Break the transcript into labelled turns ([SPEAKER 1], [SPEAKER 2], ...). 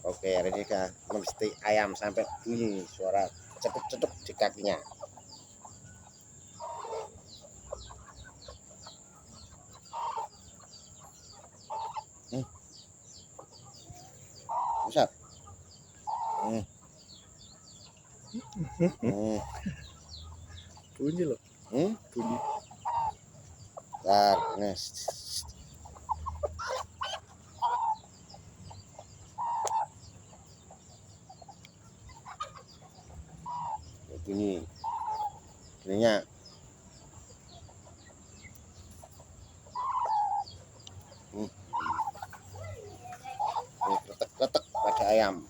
[SPEAKER 1] Oke, hari ini kita mesti ayam sampai bunyi suara cetuk-cetuk di kakinya. Pusat.
[SPEAKER 2] Bunyi loh. Bunyi.
[SPEAKER 1] Bentar, nih. Bunyi. Bunyinya. Ini kletek-kletek pada ayam.